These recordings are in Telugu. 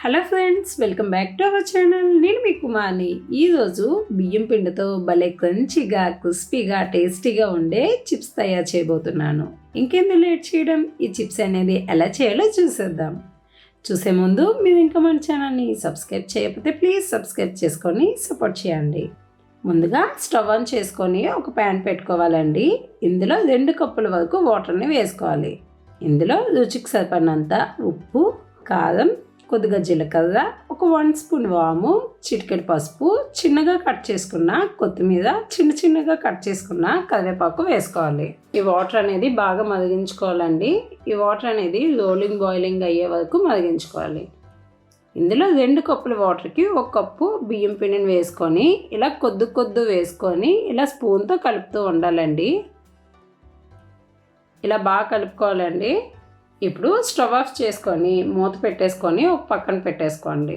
Hello friends, welcome back to our channel. నేను మీ కుమార్ని. ఈరోజు బియ్యం పిండితో భలే క్రంచీగా, క్రిస్పీగా, టేస్టీగా ఉండే చిప్స్ తయారు చేయబోతున్నాను. ఇంకెందుకు లేట్ చేయడం, ఈ చిప్స్ అనేది ఎలా చేయాలో చూసేద్దాం. చూసే ముందు మీరు ఇంకా మన ఛానల్ని సబ్స్క్రైబ్ చేయకపోతే ప్లీజ్ సబ్స్క్రైబ్ చేసుకొని సపోర్ట్ చేయండి. ముందుగా స్టవ్ ఆన్ చేసుకొని ఒక ప్యాన్ పెట్టుకోవాలండి. ఇందులో 2 కప్పుల వరకు వాటర్ని వేసుకోవాలి. ఇందులో రుచికి సరిపడినంత ఉప్పు, కారం, కొద్దిగా జీలకర్ర, ఒక 1 స్పూన్ వాము, చిటికెడు పసుపు, చిన్నగా కట్ చేసుకున్న కొత్తిమీర, చిన్నగా కట్ చేసుకున్న కరివేపాకు వేసుకోవాలి. ఈ వాటర్ అనేది బాగా మరిగించుకోవాలండి. ఈ వాటర్ అనేది బాయిలింగ్ అయ్యే వరకు మరిగించుకోవాలి. ఇందులో 2 కప్పుల వాటర్కి 1 కప్పు బియ్యం పిండిని వేసుకొని ఇలా కొద్ది వేసుకొని ఇలా స్పూన్తో కలుపుతూ ఉండాలండి. ఇలా బాగా కలుపుకోవాలండి. ఇప్పుడు స్టవ్ ఆఫ్ చేసుకొని మూత పెట్టేసుకొని ఒక పక్కన పెట్టేసుకోండి.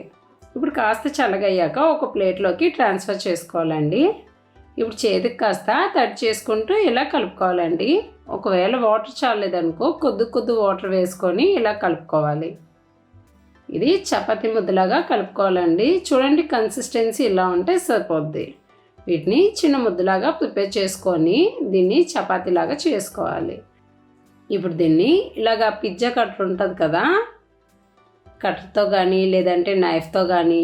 ఇప్పుడు కాస్త చల్లగయ్యాక ఒక ప్లేట్లోకి ట్రాన్స్ఫర్ చేసుకోవాలండి. ఇప్పుడు చేతికి కాస్త తడి చేసుకుంటూ ఇలా కలుపుకోవాలండి. ఒకవేళ వాటర్ చాలేదనుకో కొద్ది వాటర్ వేసుకొని ఇలా కలుపుకోవాలి. ఇది చపాతీ ముద్దలాగా కలుపుకోవాలండి. చూడండి, కన్సిస్టెన్సీ ఇలా ఉంటే సరిపోద్ది. వీటిని చిన్న ముద్దలాగా ప్రిపేర్ చేసుకొని దీన్ని చపాతీలాగా చేసుకోవాలి. ఇప్పుడు దీన్ని ఇలాగా పిజ్జా కట్టర్ ఉంటుంది కదా, కట్టర్తో కానీ లేదంటే నైఫ్తో కానీ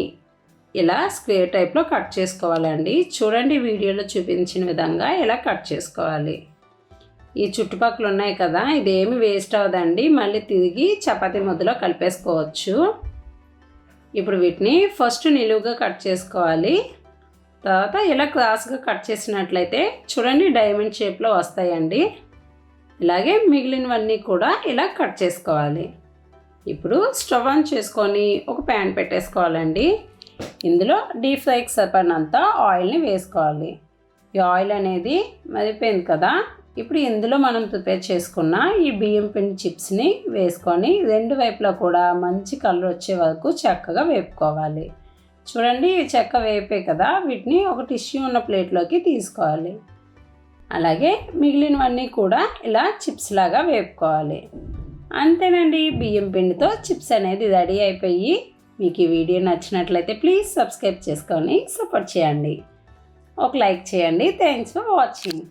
ఇలా స్క్వేర్ టైప్లో కట్ చేసుకోవాలండి. చూడండి, వీడియోలో చూపించిన విధంగా ఇలా కట్ చేసుకోవాలి. ఈ చుట్టుపక్కల ఉన్నాయి కదా, ఇదేమి వేస్ట్ అవ్వదండి. మళ్ళీ తిరిగి చపాతీ ముద్దలో కలిపేసుకోవచ్చు. ఇప్పుడు వీటిని ఫస్ట్ నిలువుగా కట్ చేసుకోవాలి. తర్వాత ఇలా క్రాస్గా కట్ చేసినట్లయితే చూడండి డైమండ్ షేప్లో వస్తాయండి. ఇలాగే మిగిలినవన్నీ కూడా ఇలా కట్ చేసుకోవాలి. ఇప్పుడు స్టవ్ ఆన్ చేసుకొని ఒక ప్యాన్ పెట్టేసుకోవాలండి. ఇందులో డీప్ ఫ్రైకి సరిపడినంత ఆయిల్ని వేసుకోవాలి. ఈ ఆయిల్ అనేది మరిపోయింది కదా, ఇప్పుడు ఇందులో మనం ప్రిపేర్ చేసుకున్న ఈ బియ్యం పిండి చిప్స్ని వేసుకొని 2 వైపులా కూడా మంచి కలర్ వచ్చే వరకు చక్కగా వేపుకోవాలి. చూడండి, చెక్క వేపే కదా, వీటిని ఒక టిష్యూ ఉన్న ప్లేట్లోకి తీసుకోవాలి. అలాగే మిగిలినవన్నీ కూడా ఇలా చిప్స్ లాగా వేపుకోవాలి. అంతేనండి, బియ్యం పిండితో చిప్స్ అనేది రెడీ అయిపోయి. మీకు ఈ వీడియో నచ్చినట్లయితే ప్లీజ్ సబ్స్క్రైబ్ చేసుకొని సపోర్ట్ చేయండి. ఒక లైక్ చేయండి. Thanks for watching.